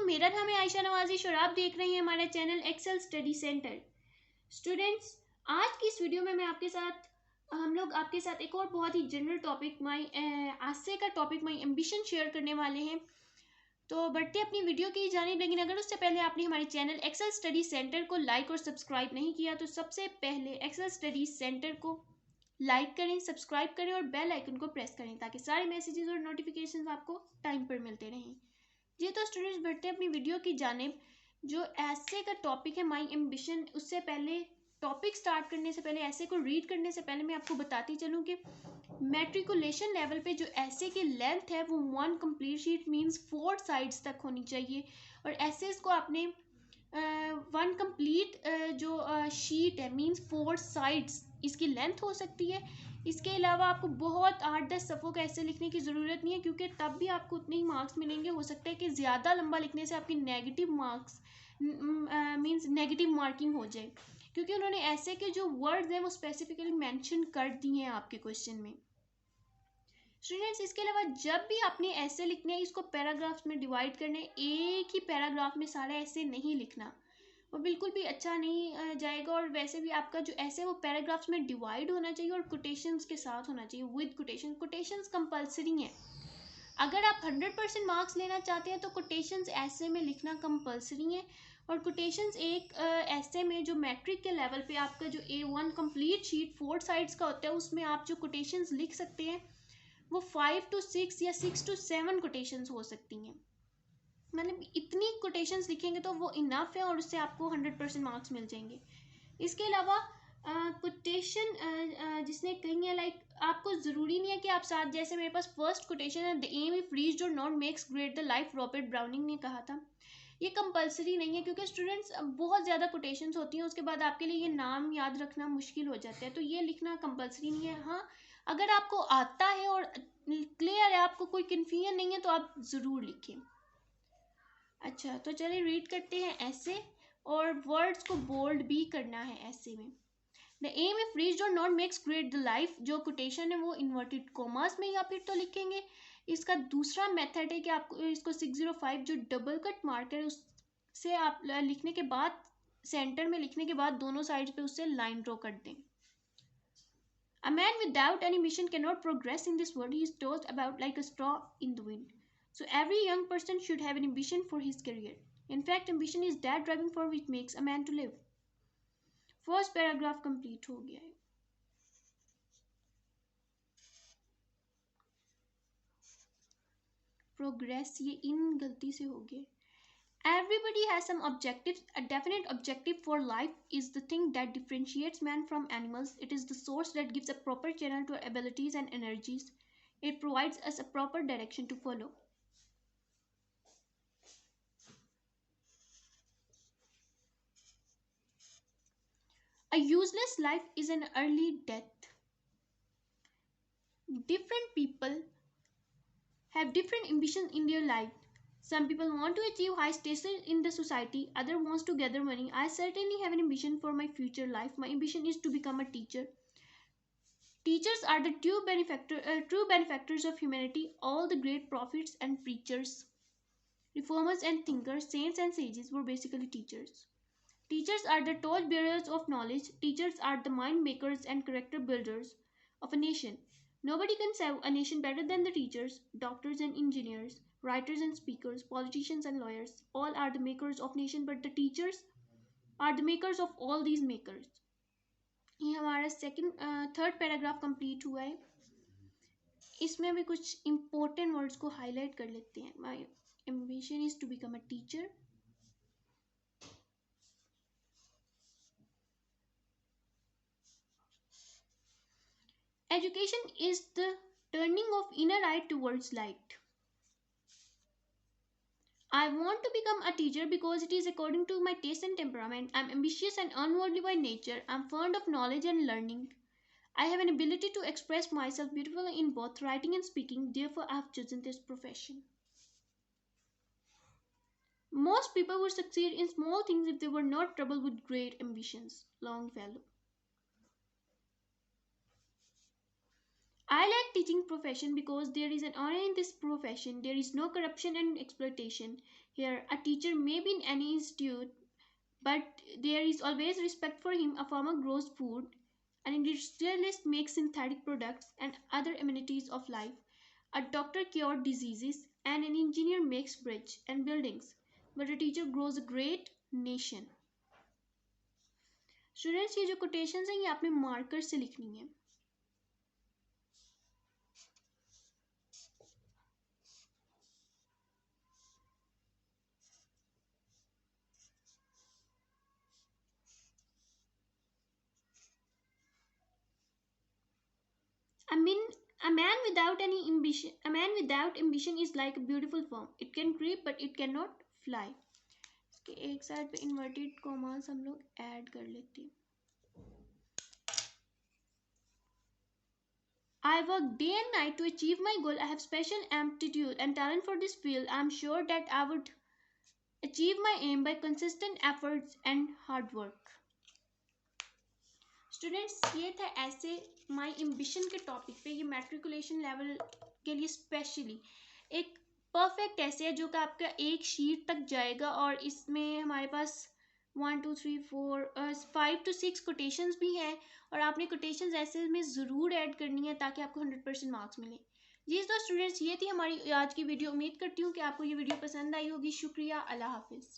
मेरा नाम है आयशा नवाजिश और आप देख रहे हैं हमारा channel Excel Study Centre. Students, आज की इस वीडियो में हम लोग आपके साथ एक और बहुत ही जनरल टॉपिक आस्से का टॉपिक माई एम्बिशन शेयर करने वाले हैं। तो बढ़ते अपनी वीडियो की जानिब, लेकिन अगर उससे पहले आपने हमारे चैनल एक्सेल स्टडी सेंटर को लाइक और सब्सक्राइब नहीं किया तो सबसे पहले एक्सेल स्टडी सेंटर को लाइक करें, सब्सक्राइब करें और बेल आइकन को प्रेस करें ताकि सारे मैसेजेस और नोटिफिकेशंस आपको टाइम पर मिलते रहें। जी तो स्टूडेंट्स, बढ़ते हैं अपनी वीडियो की जानिब। जो ऐसे का टॉपिक है माई एम्बिशन, उससे पहले टॉपिक स्टार्ट करने से पहले, ऐसे को रीड करने से पहले मैं आपको बताती चलूँ कि मैट्रिकुलेशन लेवल पे जो ऐसे की लेंथ है वो 1 कंप्लीट शीट मींस 4 साइड्स तक होनी चाहिए। और ऐसे को आपने 1 कंप्लीट जो शीट है मींस 4 साइड्स इसकी लेंथ हो सकती है। इसके अलावा आपको बहुत 8-10 सफ़ों का ऐसे लिखने की ज़रूरत नहीं है, क्योंकि तब भी आपको उतने ही मार्क्स मिलेंगे। हो सकता है कि ज़्यादा लंबा लिखने से आपकी negative marks means negative marking हो जाए, क्योंकि उन्होंने ऐसे के जो वर्ड्स हैं वो स्पेसिफिकली मेंशन कर दिए हैं आपके क्वेश्चन में। स्टूडेंट्स, इसके अलावा जब भी आपने ऐसे लिखने हैं, इसको पैराग्राफ्स में डिवाइड करने, एक ही पैराग्राफ में सारा ऐसे नहीं लिखना, वो बिल्कुल भी अच्छा नहीं जाएगा। और वैसे भी आपका जो ऐसे वो पैराग्राफ्स में डिवाइड होना चाहिए और कोटेशंस के साथ होना चाहिए, विद कोटेशन। कोटेशंस कंपलसरी हैं। अगर आप 100% मार्क्स लेना चाहते हैं तो कोटेशंस ऐसे में लिखना कंपलसरी है। और कोटेशंस एक ऐसे में जो मैट्रिक के लेवल पे आपका जो A1 कंप्लीट शीट 4 साइड्स का होता है, उसमें आप जो कोटेशंस लिख सकते हैं वो 5 to 6 या 6 to 7 कोटेशंस हो सकती हैं। मतलब इतनी कोटेशंस लिखेंगे तो वो इनफ है और उससे आपको 100% मार्क्स मिल जाएंगे। इसके अलावा कोटेशन जिसने कही है, लाइक आपको ज़रूरी नहीं है कि आप साथ, जैसे मेरे पास फर्स्ट कोटेशन है, द एम इफ रीच्ड और not makes great the life, Robert browning ने कहा था। ये कंपलसरी नहीं है, क्योंकि स्टूडेंट्स बहुत ज़्यादा कोटेशंस होती हैं, उसके बाद आपके लिए ये नाम याद रखना मुश्किल हो जाता है, तो ये लिखना कंपलसरी नहीं है। हाँ, अगर आपको आता है और क्लियर है, आपको कोई कन्फ्यूजन नहीं है, तो आप ज़रूर लिखें। अच्छा, तो चलिए रीड करते हैं ऐसे, और वर्ड्स को बोल्ड भी करना है ऐसे में। द एम इफ रीच्ड और not makes great the life, जो कोटेशन है वो इन्वर्टेड कॉमर्स में या फिर तो लिखेंगे। इसका दूसरा मेथड है कि आपको इसको 605 जो डबल कट मार्कर है उससे आप लिखने के बाद, सेंटर में लिखने के बाद दोनों साइड पे उससे लाइन ड्रॉ कर दें। A man without any mission cannot progress in this world. He is tossed about like a straw in the wind. So every young person should have an ambition for his career. In fact, ambition is that driving force which makes a man to live. First paragraph complete हो गया है। Progress ये इन गलती से हो गया। Everybody has some objectives. A definite objective for life is the thing that differentiates man from animals. It is the source that gives a proper channel to our abilities and energies. It provides us a proper direction to follow. A useless life is an early death. Different people have different ambitions in their life. Some people want to achieve high status in the society, other wants to gather money. I certainly have an ambition for my future life. My ambition is to become a teacher. Teachers are the true benefactors of humanity. All the great prophets and preachers, reformers and thinkers, saints and sages were basically teachers. Teachers are the torch bearers of knowledge. Teachers are the mind makers and character builders of a nation. Nobody can serve a nation better than the teachers. Doctors and engineers, writers and speakers, politicians and lawyers, all are the makers of nation, but the teachers are the makers of all these makers. ये हमारा third paragraph complete हुआ है। इसमें भी कुछ important words को highlight कर लेते हैं। My ambition is to become a teacher. Education is the turning of inner eye towards light. I want to become a teacher because it is according to my taste and temperament. I'm ambitious and unworldly by nature. I'm fond of knowledge and learning. I have an ability to express myself beautifully in both writing and speaking. Therefore, I have chosen this profession. Most people would succeed in small things if they were not troubled with great ambitions. Longfellow. I like teaching profession because there is an honor in this profession. There is no corruption and exploitation. Here, a teacher may be in any institute, but there is always respect for him. A farmer grows food, an industrialist makes synthetic products and other amenities of life. A doctor cures diseases, and an engineer makes bridges and buildings. But a teacher grows a great nation. Students ये जो quotations हैं ये आपने marker से लिखनी है. I mean, a man without ambition is like a beautiful form. It can creep, but it cannot fly. इसके एक साइड पे इन्वर्टेड कॉमास हम लोग ऐड कर लेते हैं. I work day and night to achieve my goal. I have special aptitude and talent for this field. I am sure that I would achieve my aim by consistent efforts and hard work. Students ये था ऐसे माई ambition के topic पे. ये matriculation level के लिए specially एक perfect ऐसे है जो कि आपका एक शीट तक जाएगा और इसमें हमारे पास 1 2 3 4 5 to 6 कोटेशंस भी हैं और आपने कोटेशंस ऐसे में ज़रूर ऐड करनी है ताकि आपको 100% मार्क्स मिले. जी तो स्टूडेंट्स ये थी हमारी आज की वीडियो. उम्मीद करती हूँ कि आपको ये वीडियो पसंद आई होगी. शुक्रिया. अल्लाह हाफिज़.